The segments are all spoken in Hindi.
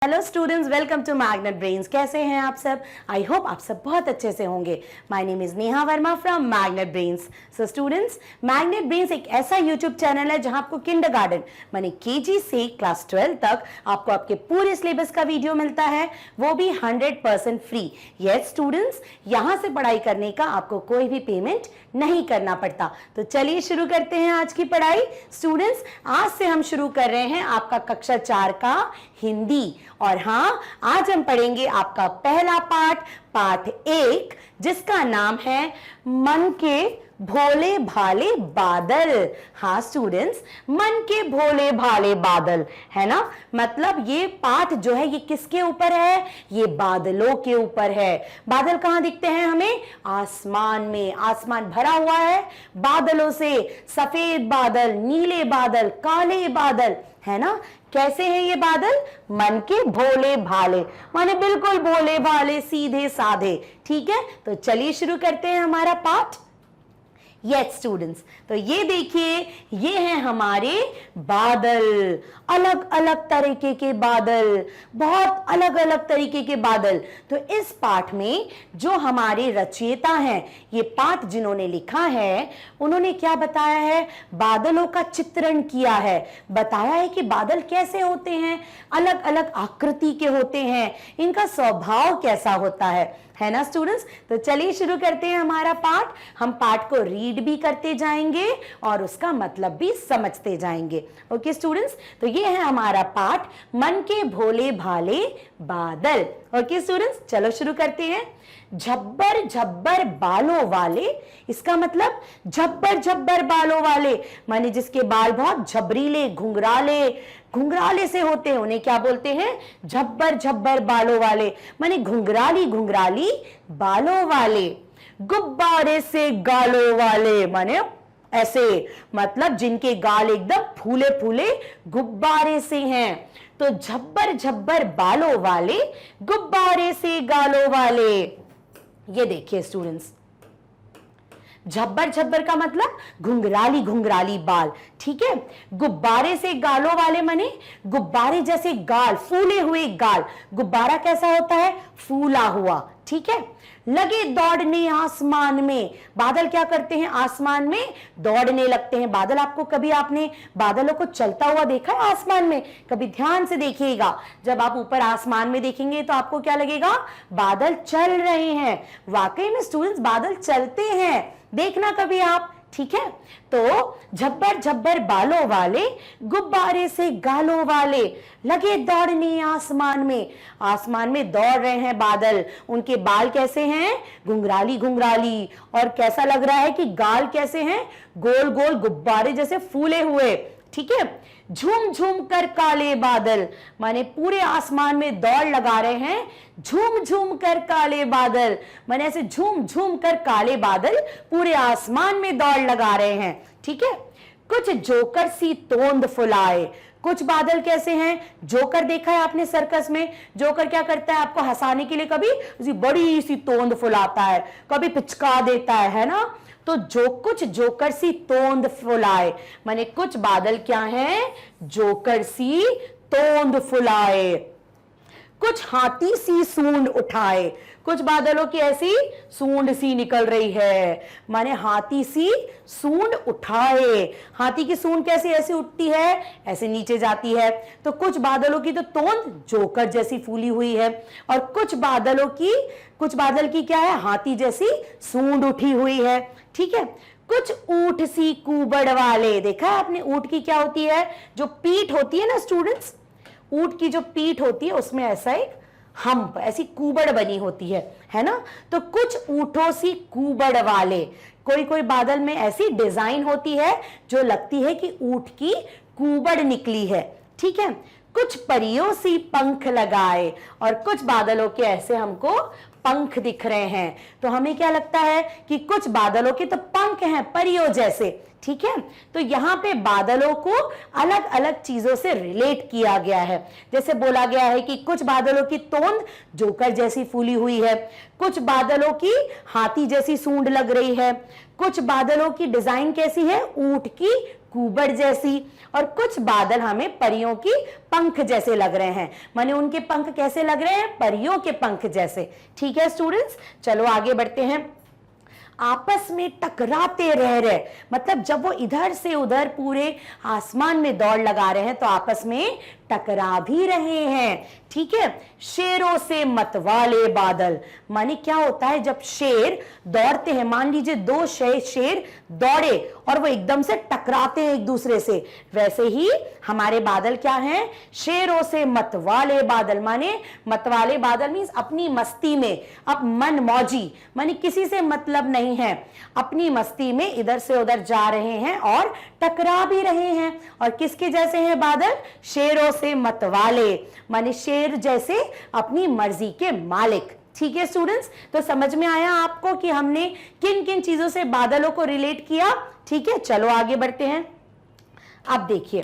Hello students, welcome to Magnet Brains. कैसे हैं आप सब? आई होप आप सब बहुत अच्छे से होंगे। My name is Neha Verma from magnet brains. So students, magnet brains एक ऐसा यूट्यूब चैनल है जहां आपको किंडरगार्टन माने केजी से क्लास 12 तक आपको आपके पूरे सिलेबस का वीडियो मिलता है, वो भी 100% फ्री। यस स्टूडेंट्स, यहां से पढ़ाई करने का आपको कोई भी पेमेंट नहीं करना पड़ता। तो चलिए शुरू करते हैं आज की पढ़ाई। स्टूडेंट्स, आज से हम शुरू कर रहे हैं आपका कक्षा 4 का हिंदी। और हाँ, आज हम पढ़ेंगे आपका पहला पाठ 1, जिसका नाम है मन के भोले भाले बादल। हाँ स्टूडेंट्स, मन के भोले भाले बादल, है ना। मतलब ये पाठ जो है ये किसके ऊपर है? ये बादलों के ऊपर है। बादल कहाँ दिखते हैं हमें? आसमान में। आसमान भरा हुआ है बादलों से, सफेद बादल, नीले बादल, काले बादल, है ना। कैसे हैं ये बादल? मन के भोले भाले, माने बिल्कुल भोले भाले, सीधे साधे। ठीक है, तो चलिए शुरू करते हैं हमारा पाठ। यस स्टूडेंट्स, तो ये देखिए, ये हैं हमारे बादल। अलग अलग तरीके के बादल, बहुत अलग अलग तरीके के बादल। तो इस पाठ में जो हमारे रचयिता हैं, ये पाठ जिन्होंने लिखा है, उन्होंने क्या बताया है? बादलों का चित्रण किया है। बताया है कि बादल कैसे होते हैं, अलग अलग आकृति के होते हैं, इनका स्वभाव कैसा होता है ना स्टूडेंट्स। तो चलिए शुरू करते हैं हमारा पाठ। हम पाठ को रीड भी करते जाएंगे और उसका मतलब भी समझते जाएंगे। ओके स्टूडेंट्स, तो ये है हमारा पाठ, मन के भोले भाले बादल। ओके स्टूडेंट्स, चलो शुरू करते हैं। झब्बर झब्बर बालों वाले, इसका मतलब झब्बर झब्बर बालों वाले, माने जिसके बाल बहुत झबरीले, घुंघराले घुंघराले से होते हैं, उन्हें क्या बोलते हैं? झब्बर झब्बर बालों वाले, माने घुंघराली घुंघराली बालों वाले। गुब्बारे से गालों वाले, माने ऐसे, मतलब जिनके गाल एकदम फूले फूले गुब्बारे से हैं। तो झब्बर झब्बर बालों वाले, गुब्बारे से गालों वाले। ये देखिए स्टूडेंट्स, झब्बर झब्बर का मतलब घुंघराली घुंघराली बाल। ठीक है, गुब्बारे से गालों वाले माने गुब्बारे जैसे गाल, फूले हुए गाल। गुब्बारा कैसा होता है? फूला हुआ। ठीक है, लगे दौड़ने आसमान में। बादल क्या करते हैं? आसमान में दौड़ने लगते हैं। बादल, आपको कभी आपने बादलों को चलता हुआ देखा है आसमान में? कभी ध्यान से देखिएगा, जब आप ऊपर आसमान में देखेंगे तो आपको क्या लगेगा? बादल चल रहे हैं। वाकई में स्टूडेंट्स, बादल चलते हैं, देखना कभी आप। ठीक है, तो झब्बर झब्बर बालों वाले, गुब्बारे से गालों वाले, लगे दौड़ने आसमान में। आसमान में दौड़ रहे हैं बादल। उनके बाल कैसे हैं? घुंघराली घुंघराली। और कैसा लग रहा है कि गाल कैसे हैं? गोल गोल गुब्बारे जैसे फूले हुए। ठीक है, झूम झूम कर काले बादल, माने पूरे आसमान में दौड़ लगा रहे हैं। झूम झूम कर काले बादल, माने ऐसे झूम झूम कर काले बादल पूरे आसमान में दौड़ लगा रहे हैं। ठीक है, कुछ जोकर सी तोंद फुलाए। कुछ बादल कैसे हैं? जोकर देखा है आपने सर्कस में? जोकर क्या करता है? आपको हंसाने के लिए कभी बड़ी सी तोंद फुलाता है, कभी पिचका देता है ना। तो जो कुछ जोकर सी तोंद फुलाए, माने कुछ बादल क्या हैं? जोकर सी तोंद फुलाए। कुछ हाथी सी सूंड उठाए। कुछ बादलों की ऐसी सूंड सी निकल रही है, माने हाथी सी सूंड उठाए। हाथी की सूंड कैसे ऐसे उठती है? ऐसे नीचे जाती है। तो कुछ बादलों की तो तोंद जोकर जैसी फूली हुई है, और कुछ बादल की क्या है? हाथी जैसी सूंड उठी हुई है। ठीक है, कुछ ऊंट सी कुबड़ वाले। देखा है आपने ऊंट की क्या होती है? जो पीठ होती है ना स्टूडेंट्स, ऊंट की जो पीठ होती है उसमें ऐसा एक हम्प, ऐसी कुबड़ बनी होती है ना। तो कुछ ऊंटों सी कुबड़ वाले। कोई कोई बादल में ऐसी डिजाइन होती है जो लगती है कि ऊंट की कुबड़ निकली है। ठीक है, कुछ परियों सी पंख लगाए, और कुछ बादलों के ऐसे हमको पंख दिख रहे हैं। तो हमें क्या लगता है कि कुछ बादलों के तो पंख हैं परियों जैसे। ठीक है। तो यहाँ पे बादलों को अलग अलग चीजों से रिलेट किया गया है। जैसे बोला गया है कि कुछ बादलों की तोंद जोकर जैसी फूली हुई है, कुछ बादलों की हाथी जैसी सूंड लग रही है, कुछ बादलों की डिजाइन कैसी है, ऊंट की कुबड़ जैसी, और कुछ बादल हमें परियों की पंख जैसे लग रहे हैं। माने उनके पंख कैसे लग रहे हैं, परियों के पंख जैसे। ठीक है स्टूडेंट्स, चलो आगे बढ़ते हैं। आपस में टकराते रह रहे, मतलब जब वो इधर से उधर पूरे आसमान में दौड़ लगा रहे हैं तो आपस में टकरा भी रहे हैं। ठीक है। शेरों से मतवाले बादल, माने क्या होता है जब शेर दौड़ते हैं, मान लीजिए दो शेर दौड़े और वो एकदम से टकराते हैं एक दूसरे से, वैसे ही हमारे बादल क्या हैं, शेरों से मतवाले बादल। माने मतवाले बादल मींस अपनी मस्ती में, अब मन मौजी, माने किसी से मतलब नहीं है, अपनी मस्ती में इधर से उधर जा रहे हैं और टकरा भी रहे हैं। और किसके जैसे हैं बादल, शेरों से मतवाले, माने शेर जैसे अपनी मर्जी के मालिक। ठीक है स्टूडेंट्स, तो समझ में आया आपको कि हमने किन किन चीजों से बादलों को रिलेट किया। ठीक है, चलो आगे बढ़ते हैं। अब देखिए,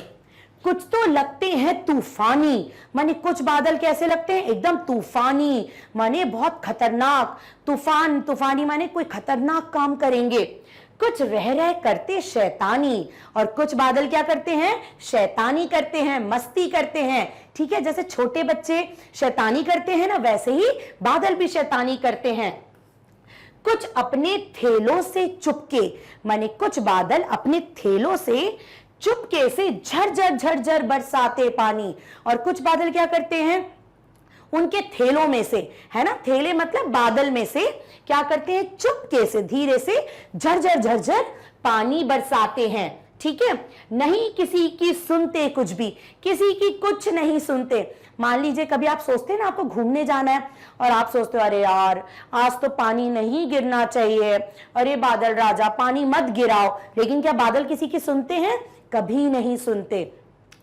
कुछ तो लगते हैं तूफानी, माने कुछ बादल कैसे लगते हैं, एकदम तूफानी, माने बहुत खतरनाक। तूफानी माने कोई खतरनाक काम करेंगे। कुछ रह रह करते शैतानी, और कुछ बादल क्या करते हैं, शैतानी करते हैं, मस्ती करते हैं। ठीक है, जैसे छोटे बच्चे शैतानी करते हैं ना, वैसे ही बादल भी शैतानी करते हैं। कुछ अपने थेलों से चुपके, माने कुछ बादल अपने थेलों से चुपके से झरझर झरझर बरसाते पानी, और कुछ बादल क्या करते हैं, उनके थेलों में से, है ना, थेले मतलब बादल में से क्या करते हैं, चुपके से धीरे से झरझर झरझर पानी बरसाते हैं। ठीक है, नहीं किसी की सुनते कुछ भी, किसी की कुछ नहीं सुनते। मान लीजिए कभी आप सोचते हैं ना आपको घूमने जाना है और आप सोचते हो अरे यार आज तो पानी नहीं गिरना चाहिए, अरे बादल राजा पानी मत गिराओ, लेकिन क्या बादल किसी की सुनते हैं, कभी नहीं सुनते,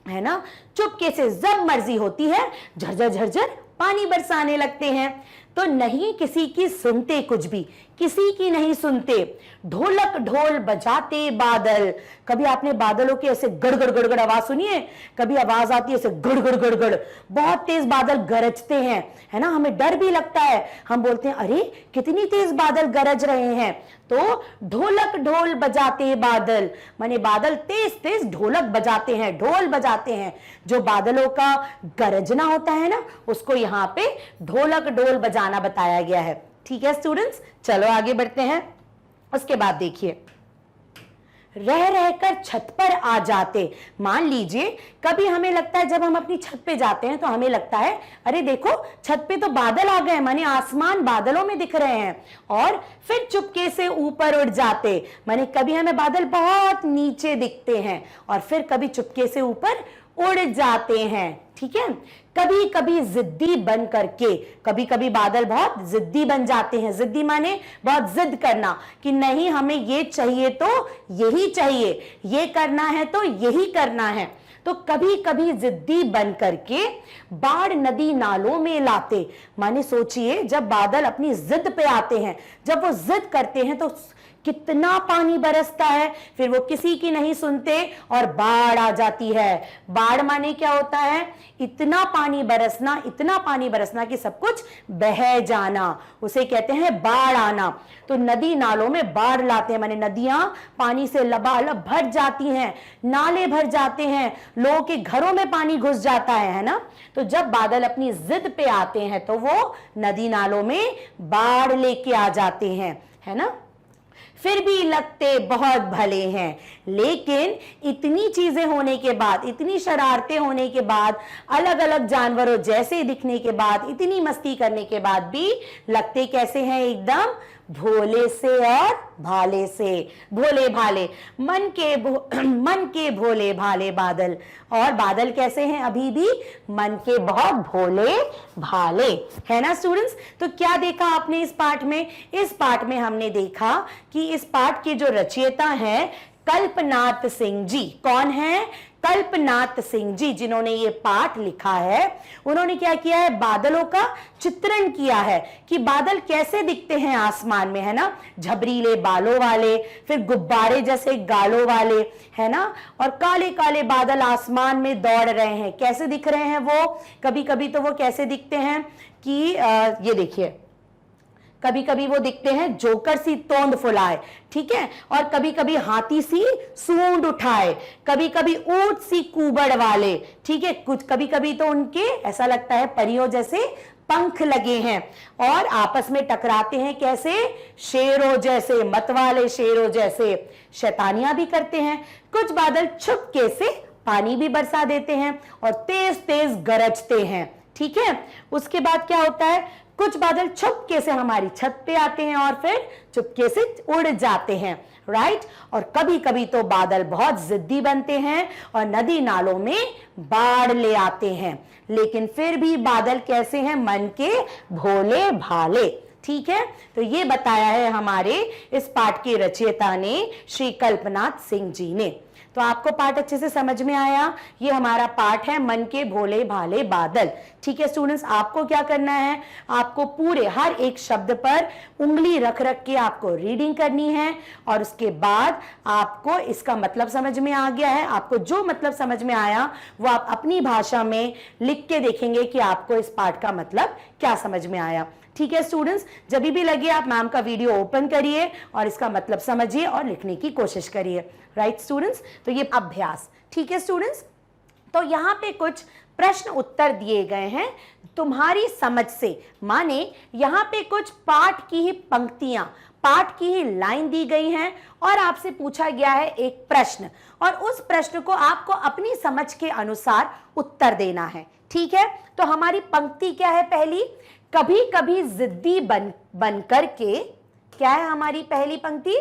है ना। चुपके से जब मर्जी होती है झरझर झरझर पानी बरसाने लगते हैं। तो नहीं किसी की सुनते कुछ भी, किसी की नहीं सुनते। ढोलक ढोल बजाते बादल, कभी आपने बादलों की ऐसे गड़गड़ गड़गड़ आवाज सुनी है, कभी आवाज आती है ऐसे गड़गड़ गड़गड़, बहुत तेज बादल गरजते हैं, है ना, हमें डर भी लगता है, हम बोलते हैं अरे कितनी तेज बादल गरज रहे हैं। तो ढोलक ढोल बजाते बादल, माने बादल तेज तेज ढोलक बजाते हैं, ढोल बजाते हैं। जो बादलों का गरजना होता है ना, उसको यहाँ पे ढोलक ढोल बजाना बताया गया है। ठीक है स्टूडेंट्स, चलो आगे बढ़ते हैं। उसके बाद देखिए, रह रहकर छत पर आ जाते, मान लीजिए कभी हमें लगता है जब हम अपनी छत पे जाते हैं तो हमें लगता है अरे देखो छत पे तो बादल आ गए, माने आसमान बादलों में दिख रहे हैं, और फिर चुपके से ऊपर उड़ जाते, माने कभी हमें बादल बहुत नीचे दिखते हैं और फिर कभी चुपके से ऊपर उड़ जाते हैं। ठीक है, कभी कभी जिद्दी बन करके, कभी कभी बादल बहुत जिद्दी बन जाते हैं। जिद्दी माने बहुत जिद करना कि नहीं हमें ये चाहिए तो यही चाहिए, ये करना है तो यही करना है। तो कभी कभी जिद्दी बन करके बाढ़ नदी नालों में लाते, माने सोचिए जब बादल अपनी जिद पे आते हैं, जब वो जिद करते हैं तो कितना पानी बरसता है, फिर वो किसी की नहीं सुनते और बाढ़ आ जाती है। बाढ़ माने क्या होता है, इतना पानी बरसना, इतना पानी बरसना कि सब कुछ बह जाना, उसे कहते हैं बाढ़ आना। तो नदी नालों में बाढ़ लाते हैं, माने नदियां पानी से लबालब भर जाती हैं, नाले भर जाते हैं, लोगों के घरों में पानी घुस जाता है ना। तो जब बादल अपनी जिद पे आते हैं तो वो नदी नालों में बाढ़ लेके आ जाते हैं, है ना। फिर भी लगते बहुत भले हैं, लेकिन इतनी चीजें होने के बाद, इतनी शरारतें होने के बाद, अलग अलग जानवरों जैसे दिखने के बाद, इतनी मस्ती करने के बाद भी लगते कैसे हैं, एकदम भोले से और भाले से, भोले भाले, मन के भोले भाले बादल। और बादल कैसे हैं, अभी भी मन के बहुत भोले भाले, है ना स्टूडेंट्स। तो क्या देखा आपने इस पाठ में, इस पाठ में हमने देखा कि इस पाठ के जो रचयिता हैं कल्पनाथ सिंह जी, कौन है, कल्पनाथ सिंह जी, जिन्होंने ये पाठ लिखा है, उन्होंने क्या किया है, बादलों का चित्रण किया है कि बादल कैसे दिखते हैं आसमान में, है ना, झबरीले बालों वाले, फिर गुब्बारे जैसे गालों वाले, है ना, और काले काले बादल आसमान में दौड़ रहे हैं। कैसे दिख रहे हैं वो? कभी कभी तो वो कैसे दिखते हैं कि ये देखिए, कभी कभी वो दिखते हैं जोकर सी तोंद फुलाए, ठीक है, और कभी कभी हाथी सी सूंड उठाए, कभी कभी ऊंट सी कुबड़ वाले, ठीक है, कुछ कभी कभी तो उनके ऐसा लगता है परियों जैसे पंख लगे हैं, और आपस में टकराते हैं कैसे, शेरों जैसे, मतवाले शेरों जैसे, शैतानियां भी करते हैं। कुछ बादल चुपके से पानी भी बरसा देते हैं और तेज तेज गरजते हैं, ठीक है। उसके बाद क्या होता है, कुछ बादल चुपके से हमारी छत पे आते हैं और फिर चुपके से उड़ जाते हैं, राइट। और कभी कभी तो बादल बहुत जिद्दी बनते हैं और नदी नालों में बाढ़ ले आते हैं, लेकिन फिर भी बादल कैसे हैं, मन के भोले भाले, ठीक है। तो ये बताया है हमारे इस पाठ के रचयिता ने, श्री कल्पनाथ सिंह जी ने। तो आपको पाठ अच्छे से समझ में आया? ये हमारा पाठ है मन के भोले भाले बादल, ठीक है स्टूडेंट्स। आपको क्या करना है, आपको पूरे हर एक शब्द पर उंगली रख रख के आपको रीडिंग करनी है, और उसके बाद आपको इसका मतलब समझ में आ गया है, आपको जो मतलब समझ में आया वो आप अपनी भाषा में लिख के देखेंगे कि आपको इस पाठ का मतलब क्या समझ में आया, ठीक है स्टूडेंट्स। जब भी लगे आप मैम का वीडियो ओपन करिए और इसका मतलब समझिए और लिखने की कोशिश करिए, राइट स्टूडेंट्स। तो ये अभ्यास, ठीक है स्टूडेंट्स। तो यहाँ पे कुछ प्रश्न उत्तर दिए गए हैं तुम्हारी समझ से, माने यहाँ पे कुछ पाठ की ही पंक्तियां, पाठ की ही लाइन दी गई हैं और आपसे पूछा गया है एक प्रश्न, और उस प्रश्न को आपको अपनी समझ के अनुसार उत्तर देना है, ठीक है। तो हमारी पंक्ति क्या है पहली, कभी कभी जिद्दी बन करके, क्या है हमारी पहली पंक्ति,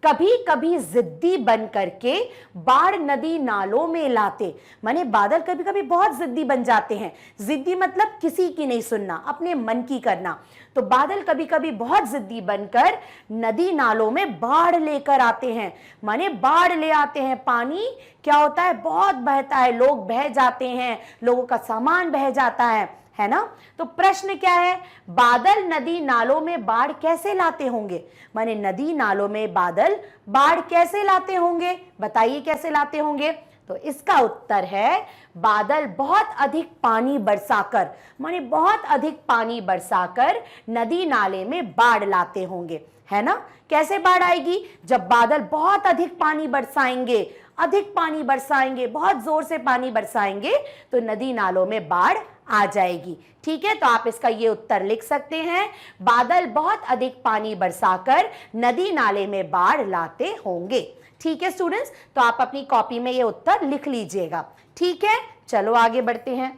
कभी कभी जिद्दी बन करके बाढ़ नदी नालों में लाते, माने बादल कभी कभी बहुत जिद्दी बन जाते हैं। जिद्दी मतलब किसी की नहीं सुनना, अपने मन की करना। तो बादल कभी कभी बहुत जिद्दी बनकर नदी नालों में बाढ़ लेकर आते हैं, माने बाढ़ ले आते हैं। पानी क्या होता है, बहुत बहता है, लोग बह जाते हैं, लोगों का सामान बह जाता है ना। तो प्रश्न क्या है, बादल नदी नालों में बाढ़ कैसे लाते होंगे, माने नदी नालों में बादल बाढ़ कैसे लाते होंगे, बताइए कैसे लाते होंगे। तो इसका उत्तर है बादल बहुत अधिक पानी बरसाकर, माने बहुत अधिक पानी बरसाकर नदी नाले में बाढ़ लाते होंगे, है ना। कैसे बाढ़ आएगी, जब बादल बहुत अधिक पानी बरसाएंगे, अधिक पानी बरसाएंगे, बहुत जोर से पानी बरसाएंगे, तो नदी नालों में बाढ़ आ जाएगी, ठीक है। तो आप इसका ये उत्तर लिख सकते हैं, बादल बहुत अधिक पानी बरसाकर नदी नाले में बाढ़ लाते होंगे, ठीक है स्टूडेंट्स। तो आप अपनी कॉपी में ये उत्तर लिख लीजिएगा, ठीक है। चलो आगे बढ़ते हैं।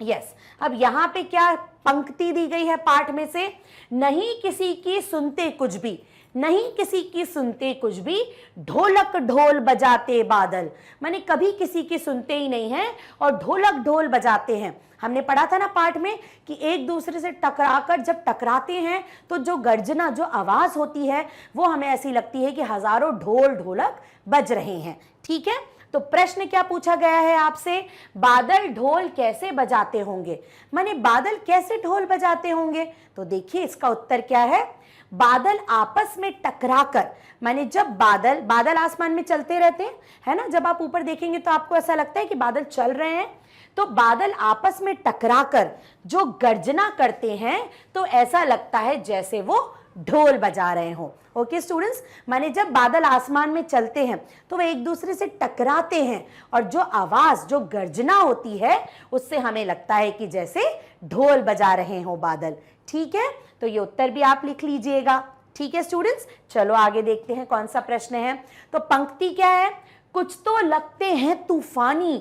यस, अब यहाँ पे क्या पंक्ति दी गई है पाठ में से, नहीं किसी की सुनते कुछ भी, नहीं किसी की सुनते कुछ भी, ढोलक ढोल बजाते बादल, माने कभी किसी की सुनते ही नहीं है और ढोलक ढोल बजाते हैं। हमने पढ़ा था ना पाठ में कि एक दूसरे से टकराकर जब टकराते हैं तो जो गर्जना, जो आवाज होती है वो हमें ऐसी लगती है कि हजारों ढोल ढोलक बज रहे हैं, ठीक है। तो प्रश्न क्या पूछा गया है आपसे, बादल ढोल कैसे बजाते होंगे, माने बादल कैसे ढोल बजाते होंगे। तो देखिए इसका उत्तर क्या है, बादल आपस में टकराकर, माने जब बादल आसमान में चलते रहते हैं, है ना, जब आप ऊपर देखेंगे तो आपको ऐसा लगता है कि बादल चल रहे हैं, तो बादल आपस में टकराकर जो गर्जना करते हैं तो ऐसा लगता है जैसे वो ढोल बजा रहे हो। ओके स्टूडेंट्स, माने जब बादल आसमान में चलते हैं तो वे एक दूसरे से टकराते हैं और जो आवाज, जो गर्जना होती है उससे हमें लगता है कि जैसे ढोल बजा रहे हो बादल, ठीक है। तो ये उत्तर भी आप लिख लीजिएगा, ठीक है स्टूडेंट्स। चलो आगे देखते हैं कौन सा प्रश्न है। तो पंक्ति क्या है, कुछ तो लगते हैं तूफानी,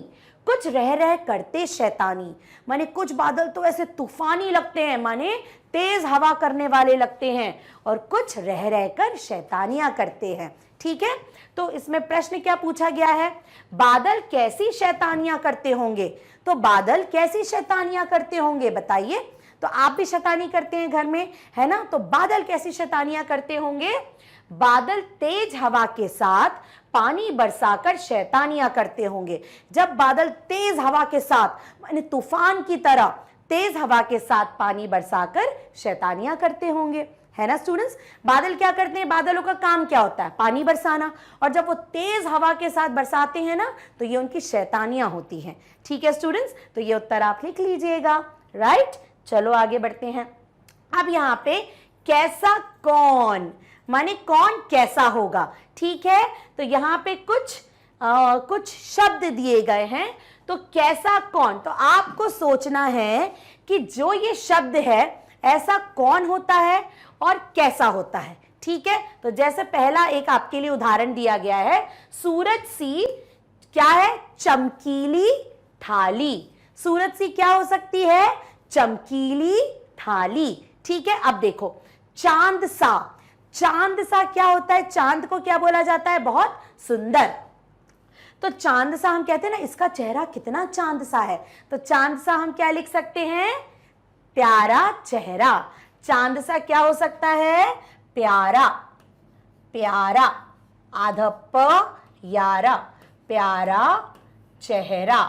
कुछ रह रह करते शैतानी, माने कुछ बादल तो ऐसे तूफानी लगते हैं, माने तेज हवा करने वाले लगते हैं, और कुछ रह रह कर शैतानियां करते हैं, ठीक है। तो इसमें प्रश्न क्या पूछा गया है, बादल कैसी शैतानियां करते होंगे। तो बादल कैसी शैतानियां करते होंगे बताइए। तो आप भी शैतानी करते हैं घर में, है ना, तो बादल कैसी शैतानियां करते होंगे, बादल तेज हवा के साथ पानी बरसाकर शैतानियां करते होंगे। जब बादल तेज हवा के साथ माने तूफान की तरह तेज हवा के साथ पानी बरसाकर शैतानियां करते होंगे, है ना स्टूडेंट्स। बादल क्या करते हैं, बादलों का काम क्या होता है, पानी बरसाना, और जब वो तेज हवा के साथ बरसाते हैं ना तो ये उनकी शैतानियां होती हैं। ठीक है स्टूडेंट्स, तो ये उत्तर आप लिख लीजिएगा। राइट, चलो आगे बढ़ते हैं। अब यहाँ पे कैसा कौन माने कौन कैसा होगा। ठीक है, तो यहाँ पे कुछ शब्द दिए गए हैं, तो कैसा कौन, तो आपको सोचना है कि जो ये शब्द है ऐसा कौन होता है और कैसा होता है। ठीक है, तो जैसे पहला एक आपके लिए उदाहरण दिया गया है, सूरज सी क्या है, चमकीली थाली। सूरज सी क्या हो सकती है, चमकीली थाली। ठीक है, अब देखो चांद सा, चांद सा क्या होता है, चांद को क्या बोला जाता है, बहुत सुंदर। तो चांद सा हम कहते हैं ना, इसका चेहरा कितना चांद सा है, तो चांद सा हम क्या लिख सकते हैं, प्यारा चेहरा। चांद सा क्या हो सकता है, प्यारा, प्यारा, आधा प यारा, प्यारा चेहरा,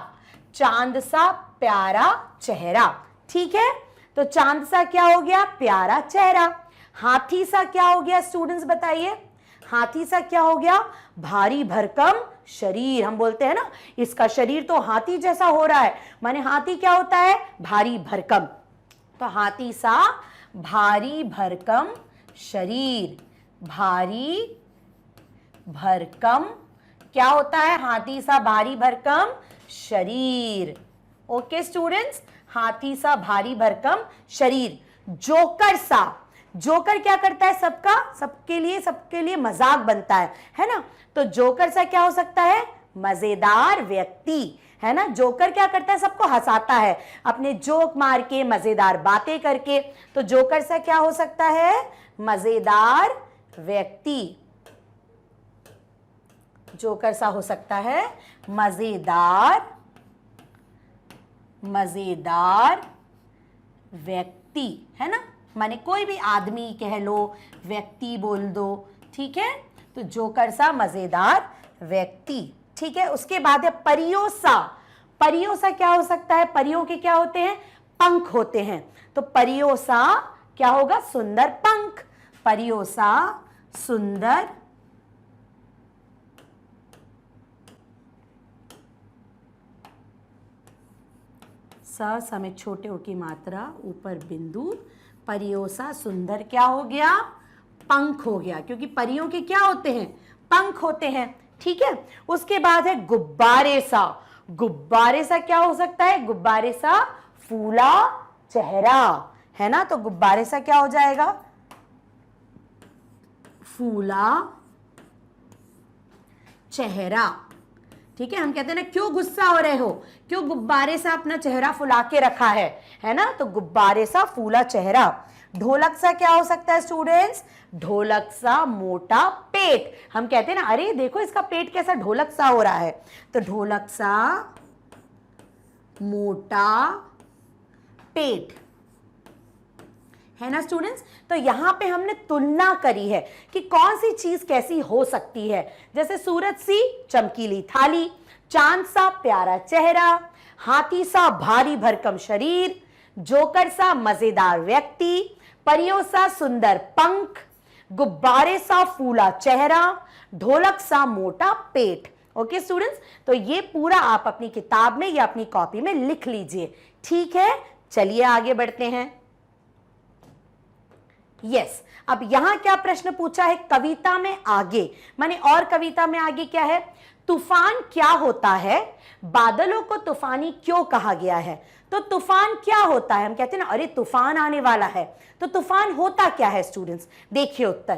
चांद सा प्यारा चेहरा। ठीक है, तो चांद सा क्या हो गया, प्यारा चेहरा। हाथी सा क्या हो गया स्टूडेंट्स बताइए, हाथी सा क्या हो गया, भारी भरकम शरीर। हम बोलते हैं ना इसका शरीर तो हाथी जैसा हो रहा है, माने हाथी क्या होता है, भारी भरकम। तो हाथी सा भारी भरकम शरीर, भारी भरकम क्या होता है, हाथी सा भारी भरकम शरीर। ओके स्टूडेंट्स, हाथी सा भारी भरकम शरीर। जोकर सा, जोकर क्या करता है, सबके लिए मजाक बनता है ना। तो जोकर सा क्या हो सकता है, मजेदार व्यक्ति, है ना। जोकर क्या करता है, सबको हंसाता है अपने जोक मार के, मजेदार बातें करके। तो जोकर सा क्या हो सकता है, मजेदार व्यक्ति। जोकर सा हो सकता है मजेदार व्यक्ति, है ना, माने कोई भी आदमी कह लो, व्यक्ति बोल दो। ठीक है, तो जोकर सा मजेदार व्यक्ति। ठीक है, उसके बाद है परियों सा। परियों सा क्या हो सकता है, परियों के क्या होते हैं, पंख होते हैं। तो परियों सा क्या होगा, सुंदर पंख। परियों सा सुंदर सा समेत छोटे ओ की मात्रा ऊपर बिंदु, परियों सा सुंदर क्या हो गया, पंख हो गया, क्योंकि परियों के क्या होते हैं, पंख होते हैं। ठीक है, उसके बाद है गुब्बारे सा। गुब्बारे सा क्या हो सकता है, गुब्बारे सा फूला चेहरा, है ना। तो गुब्बारे सा क्या हो जाएगा, फूला चेहरा। ठीक है, हम कहते हैं ना क्यों गुस्सा हो रहे हो, क्यों गुब्बारे सा अपना चेहरा फुला के रखा है ना। तो गुब्बारे सा फूला चेहरा। ढोलक सा क्या हो सकता है स्टूडेंट्स, ढोलक सा मोटा पेट। हम कहते हैं ना अरे देखो इसका पेट कैसा ढोलक सा हो रहा है, तो ढोलक सा मोटा पेट, है ना स्टूडेंट्स। तो यहां पे हमने तुलना करी है कि कौन सी चीज कैसी हो सकती है। जैसे सूरज सी चमकीली थाली, चांद सा प्यारा चेहरा, हाथी सा भारी भरकम शरीर, जोकर सा मजेदार व्यक्ति, परियों सा सुंदर पंख, गुब्बारे सा फूला चेहरा, ढोलक सा मोटा पेट। ओके स्टूडेंट्स, तो ये पूरा आप अपनी किताब में या अपनी कॉपी में लिख लीजिए। ठीक है, चलिए आगे बढ़ते हैं। यस, अब यहां क्या प्रश्न पूछा है, कविता में आगे माने और कविता में आगे क्या है, तूफान क्या होता है, बादलों को तूफानी क्यों कहा गया है। तो तूफान क्या होता है, हम कहते हैं ना अरे तूफान आने वाला है, तो तूफान होता क्या है स्टूडेंट्स। देखिए उत्तर,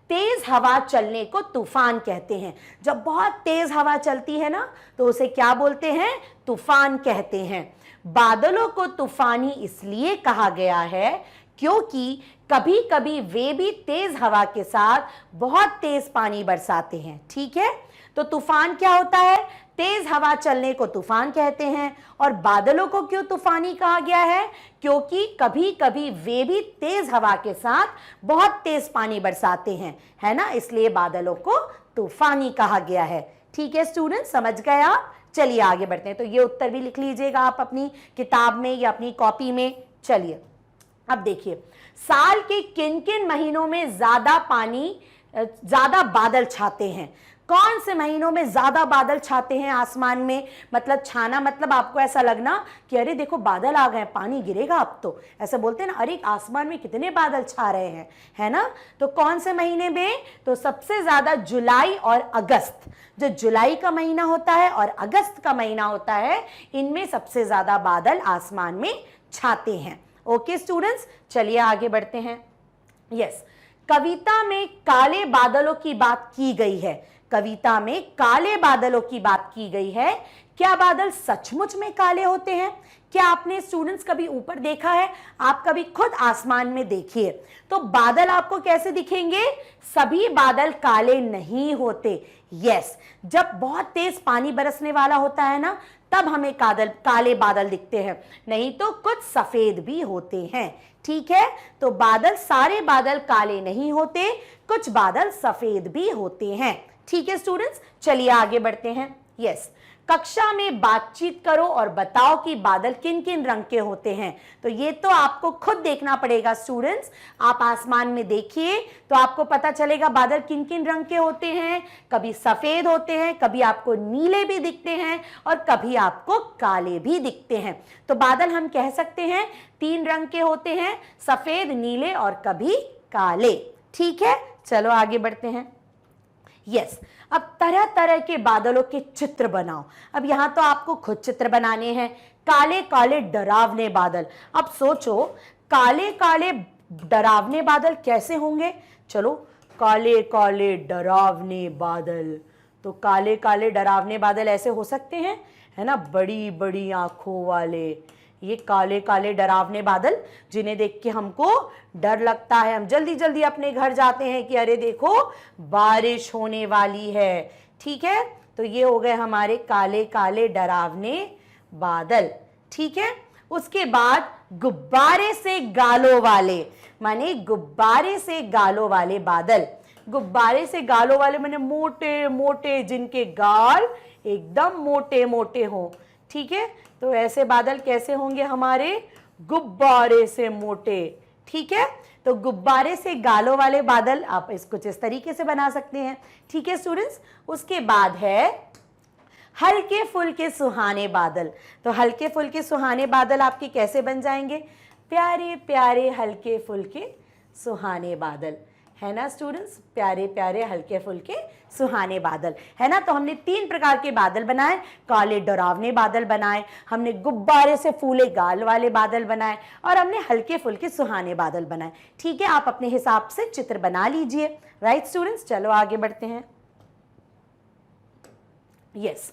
तेज हवा चलने को तूफान कहते हैं। जब बहुत तेज हवा चलती है ना तो उसे क्या बोलते हैं, तूफान कहते हैं। बादलों को तूफानी इसलिए कहा गया है क्योंकि कभी कभी वे भी तेज हवा के साथ बहुत तेज पानी बरसाते हैं। ठीक है, तो तूफान क्या होता है, तेज हवा चलने को तूफान कहते हैं। और बादलों को क्यों तूफानी कहा गया है? क्योंकि कभी कभी वे भी तेज हवा के साथ बहुत तेज पानी बरसाते हैं, है ना, इसलिए बादलों को तूफानी कहा गया है। ठीक है स्टूडेंट, समझ गए आप? चलिए आगे बढ़ते हैं। तो ये उत्तर भी लिख लीजिएगा आप अपनी किताब में या अपनी कॉपी में। चलिए अब देखिए, साल के किन किन महीनों में ज्यादा बादल छाते हैं? कौन से महीनों में ज्यादा बादल छाते हैं आसमान में? मतलब छाना मतलब आपको ऐसा लगना कि अरे देखो बादल आ गए, पानी गिरेगा अब तो, ऐसे बोलते हैं ना, अरे आसमान में कितने बादल छा रहे हैं, है ना। तो कौन से महीने में? तो सबसे ज्यादा जुलाई और अगस्त, जो जुलाई का महीना होता है और अगस्त का महीना होता है, इनमें सबसे ज्यादा बादल आसमान में छाते हैं। ओके स्टूडेंट्स, चलिए आगे बढ़ते हैं। यस, कविता में काले बादलों की बात की गई है। कविता में काले बादलों की बात की गई है। क्या बादल सचमुच में काले होते हैं? क्या आपने स्टूडेंट्स कभी ऊपर देखा है? आप कभी खुद आसमान में देखिए तो बादल आपको कैसे दिखेंगे? सभी बादल काले नहीं होते। यस, जब बहुत तेज पानी बरसने वाला होता है ना, तब हमें काले बादल दिखते हैं, नहीं तो कुछ सफेद भी होते हैं। ठीक है, तो बादल, सारे बादल काले नहीं होते, कुछ बादल सफेद भी होते हैं। ठीक है स्टूडेंट्स, चलिए आगे बढ़ते हैं। यस, कक्षा में बातचीत करो और बताओ कि बादल किन किन रंग के होते हैं। तो ये तो आपको खुद देखना पड़ेगा स्टूडेंट्स। आप आसमान में देखिए तो आपको पता चलेगा बादल किन किन रंग के होते हैं। कभी सफेद होते हैं, कभी आपको नीले भी दिखते हैं और कभी आपको काले भी दिखते हैं। तो बादल हम कह सकते हैं 3 रंग के होते हैं, सफेद, नीले और कभी काले। ठीक है, चलो आगे बढ़ते हैं। यस, अब तरह तरह के बादलों के चित्र बनाओ। अब यहां तो आपको खुद चित्र बनाने हैं। काले काले डरावने बादल। अब सोचो काले काले डरावने बादल कैसे होंगे? चलो, काले काले डरावने बादल, तो काले काले डरावने बादल ऐसे हो सकते हैं, है ना, बड़ी बड़ी आंखों वाले, ये काले काले डरावने बादल जिन्हें देख के हमको डर लगता है, हम जल्दी जल्दी अपने घर जाते हैं कि अरे देखो बारिश होने वाली है। ठीक है, तो ये हो गए हमारे काले काले डरावने बादल। ठीक है, उसके बाद गुब्बारे से गालों वाले, माने गुब्बारे से गालों वाले बादल। गुब्बारे से गालों वाले माने मोटे मोटे, जिनके गाल एकदम मोटे मोटे हो। ठीक है, तो ऐसे बादल कैसे होंगे हमारे? गुब्बारे से मोटे। ठीक है, तो गुब्बारे से गालों वाले बादल आप इसको इस तरीके से बना सकते हैं। ठीक है स्टूडेंट्स, उसके बाद है हल्के फुल्के सुहाने बादल। तो हल्के फुल्के सुहाने बादल आपके कैसे बन जाएंगे? प्यारे प्यारे हल्के फुल्के सुहाने बादल, है ना स्टूडेंट्स, प्यारे प्यारे हल्के फुल्के सुहाने बादल, है ना। तो हमने 3 प्रकार के बादल बनाए, काले डरावने बादल बनाए, हमने गुब्बारे से फूले गाल वाले बादल बनाए और हमने हल्के फुल्के सुहाने बादल बनाए। ठीक है, आप अपने हिसाब से चित्र बना लीजिए। राइट स्टूडेंट्स, चलो आगे बढ़ते हैं। यस,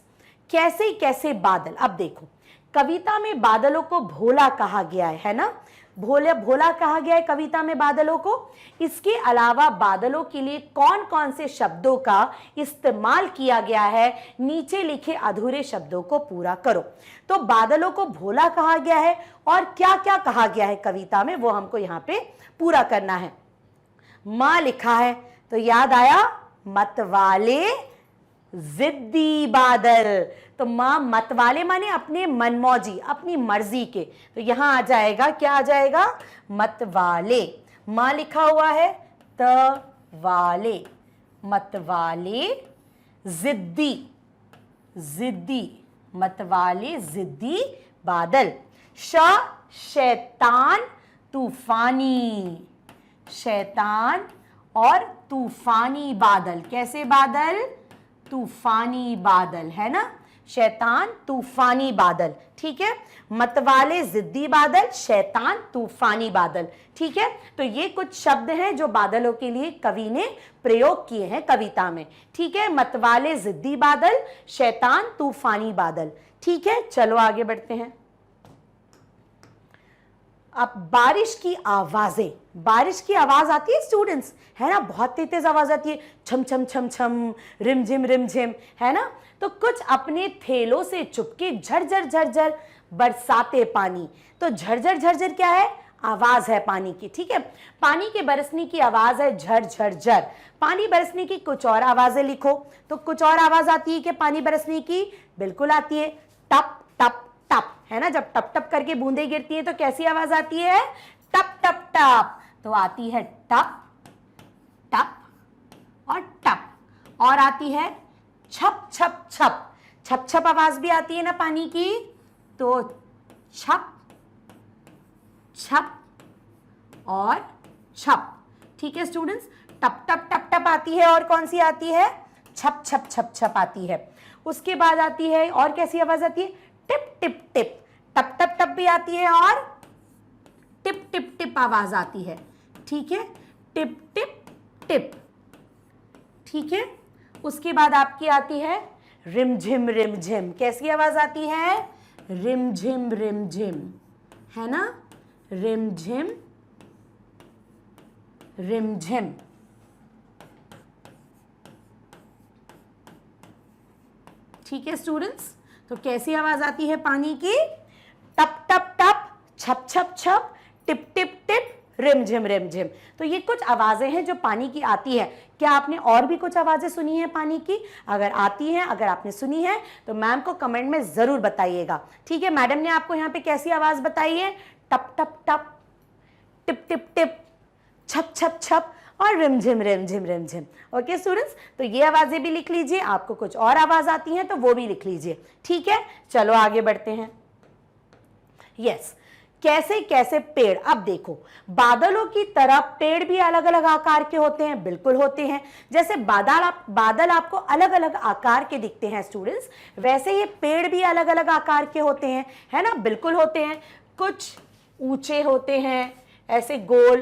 कैसे कैसे बादल। अब देखो, कविता में बादलों को भोला कहा गया है ना, भोला भोला कहा गया है कविता में बादलों को। इसके अलावा बादलों के लिए कौन कौन से शब्दों का इस्तेमाल किया गया है? नीचे लिखे अधूरे शब्दों को पूरा करो। तो बादलों को भोला कहा गया है और क्या क्या कहा गया है कविता में, वो हमको यहाँ पे पूरा करना है। माँ लिखा है, तो याद आया मतवाले जिद्दी बादल। तो माँ मतवाले माने अपने मनमौजी, अपनी मर्जी के, तो यहां आ जाएगा, क्या आ जाएगा? मतवाले। माँ लिखा हुआ है त वाले, मतवाले जिद्दी, जिद्दी, मतवाले जिद्दी बादल। शैतान तूफानी, शैतान और तूफानी बादल। कैसे बादल? तूफानी बादल, है ना, शैतान तूफानी बादल। ठीक है, मतवाले जिद्दी बादल, शैतान तूफानी बादल। ठीक है, तो ये कुछ शब्द हैं जो बादलों के लिए कवि ने प्रयोग किए हैं कविता में। ठीक है, मतवाले जिद्दी बादल, शैतान तूफानी बादल। ठीक है, चलो आगे बढ़ते हैं। अब बारिश की आवाजें, बारिश की आवाज आती है स्टूडेंट्स, है ना, बहुत तेज तेज आवाज आती है, छम छम छम छम, रिम झिम, है ना। तो कुछ अपने थैलों से चुपके झरझर झरझर बरसाते पानी। तो झरझर झरझर क्या है? आवाज है पानी की, ठीक है। पानी के बरसने की आवाज है झर झर झर। पानी बरसने की कुछ और आवाजें लिखो। तो कुछ और आवाज आती है कि पानी बरसने की? बिल्कुल आती है, टप टप टप, है ना। जब टप टप करके बूंदें गिरती हैं तो कैसी आवाज आती है? टप टप टप। तो आती है टप टप और टप। और आती है छप छप छप। छप छप आवाज भी आती है ना पानी की। तो छप छप और छप, ठीक है स्टूडेंट्स। टप टप टप टप आती है, और कौन सी आती है? छप छप छप छप आती है। उसके बाद आती है, और कैसी आवाज आती है? टिप टिप टिप। टप टप टप भी आती है और टिप टिप टिप आवाज आती है, ठीक है। टिप टिप टिप, ठीक है। उसके बाद आपकी आती है रिमझिम रिमझिम। कैसी आवाज आती है? रिमझिम रिमझिम, है ना, रिमझिम रिमझिम। ठीक है स्टूडेंट्स। तो कैसी आवाज आती है पानी की? टप टप टप, छप छप छप, टिप टिप टिप, रिमझिम रिमझिम। तो ये कुछ आवाजें हैं जो पानी की आती है। क्या आपने और भी कुछ आवाजें सुनी है पानी की? अगर आती हैं, अगर आपने सुनी है तो मैम को कमेंट में जरूर बताइएगा, ठीक है। मैडम ने आपको यहाँ पे कैसी आवाज बताई है? टप टप टप, टिप टिप टिप, छप छप छप और रिमझिम रिमझिम रिमझिम। ओके स्टूडेंट्स, तो ये आवाजें भी लिख लीजिए। आपको कुछ और आवाज आती हैं तो वो भी लिख लीजिए, ठीक है। चलो आगे बढ़ते हैं। यस, कैसे कैसे पेड़। अब देखो, बादलों की तरह पेड़ भी अलग अलग आकार के होते हैं। बिल्कुल होते हैं। जैसे बादल आपको अलग अलग आकार के दिखते हैं स्टूडेंट्स, वैसे ये पेड़ भी अलग अलग आकार के होते हैं, है ना। बिल्कुल होते हैं। कुछ ऊंचे होते हैं ऐसे गोल,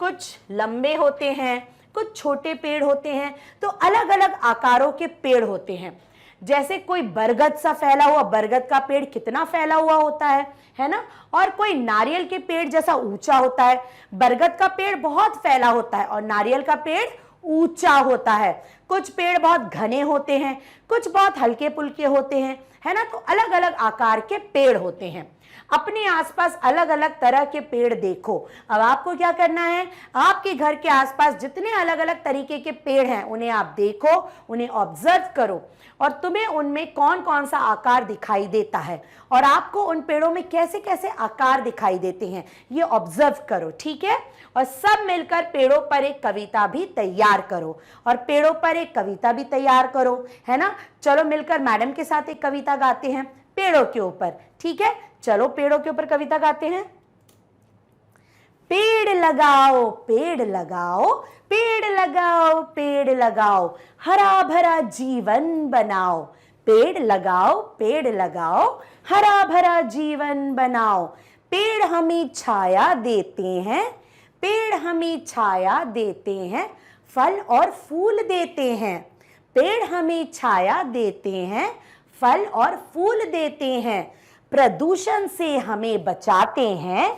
कुछ लंबे होते हैं, कुछ छोटे पेड़ होते हैं। तो अलग अलग आकारों के पेड़ होते हैं। जैसे कोई बरगद सा फैला हुआ, बरगद का पेड़ कितना फैला हुआ होता है ना। और कोई नारियल के पेड़ जैसा ऊंचा होता है। बरगद का पेड़ बहुत फैला होता है और नारियल का पेड़ ऊंचा होता है। कुछ पेड़ बहुत घने होते हैं, कुछ बहुत हल्के पुल्के होते हैं, है ना। तो अलग अलग आकार के पेड़ होते हैं। अपने आसपास अलग अलग तरह के पेड़ देखो। अब आपको क्या करना है? आपके घर के आसपास जितने अलग अलग तरीके के पेड़ हैं उन्हें आप देखो, उन्हें ऑब्जर्व करो, और तुम्हें उनमें कौन कौन सा आकार दिखाई देता है और आपको उन पेड़ों में कैसे कैसे आकार दिखाई देते हैं ये ऑब्जर्व करो, ठीक है। और सब मिलकर पेड़ों पर एक कविता भी तैयार करो, और पेड़ों पर एक कविता भी तैयार करो, है ना। चलो मिलकर मैडम के साथ एक कविता गाते हैं पेड़ों के ऊपर, ठीक है। चलो पेड़ों के ऊपर कविता गाते हैं। पेड़ लगाओ पेड़ लगाओ, पेड़ लगाओ पेड़ लगाओ, हरा भरा जीवन बनाओ। पेड़ लगाओ पेड़ लगाओ, हरा भरा जीवन बनाओ। पेड़ हमें छाया देते हैं, पेड़ हमें छाया देते हैं, फल और फूल देते हैं। पेड़ हमें छाया देते हैं, फल और फूल देते हैं। प्रदूषण से हमें बचाते हैं,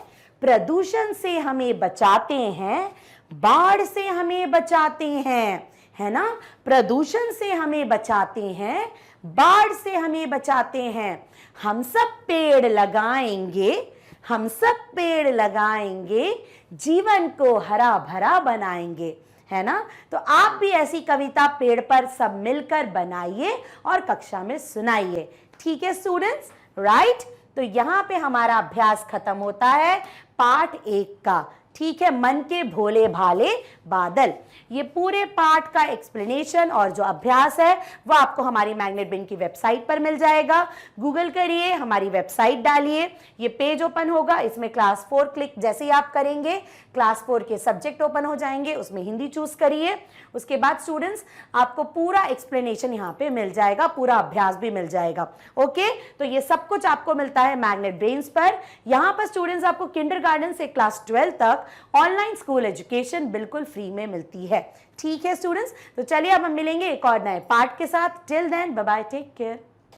प्रदूषण से हमें बचाते हैं, बाढ़ से हमें बचाते हैं, है ना। प्रदूषण से हमें बचाते हैं, बाढ़ से हमें बचाते हैं। हम सब पेड़ लगाएंगे, हम सब पेड़ लगाएंगे, जीवन को हरा भरा बनाएंगे, है ना। तो आप भी ऐसी कविता पेड़ पर सब मिलकर बनाइए और कक्षा में सुनाइए, ठीक है स्टूडेंट्स, राइट। तो यहाँ पे हमारा अभ्यास खत्म होता है पाठ 1 का, ठीक है। मन के भोले भाले बादल, ये पूरे पाठ का एक्सप्लेनेशन और जो अभ्यास है वो आपको हमारी मैग्नेट ब्रेन की वेबसाइट पर मिल जाएगा। गूगल करिए, हमारी वेबसाइट डालिए, ये पेज ओपन होगा। इसमें क्लास 4 क्लिक जैसे ही आप करेंगे क्लास 4 के सब्जेक्ट ओपन हो जाएंगे, उसमें हिंदी चूज करिए। उसके बाद स्टूडेंट्स आपको पूरा एक्सप्लेनेशन यहाँ पे मिल जाएगा, पूरा अभ्यास भी मिल जाएगा, ओके। तो ये सब कुछ आपको मिलता है मैग्नेट ब्रेन्स पर। यहाँ पर स्टूडेंट्स आपको किंडरगार्टन से क्लास 12 तक ऑनलाइन स्कूल एजुकेशन बिल्कुल फ्री में मिलती है, ठीक है स्टूडेंट्स। तो चलिए अब हम मिलेंगे एक और नए पार्ट के साथ। Till then bye bye, take care.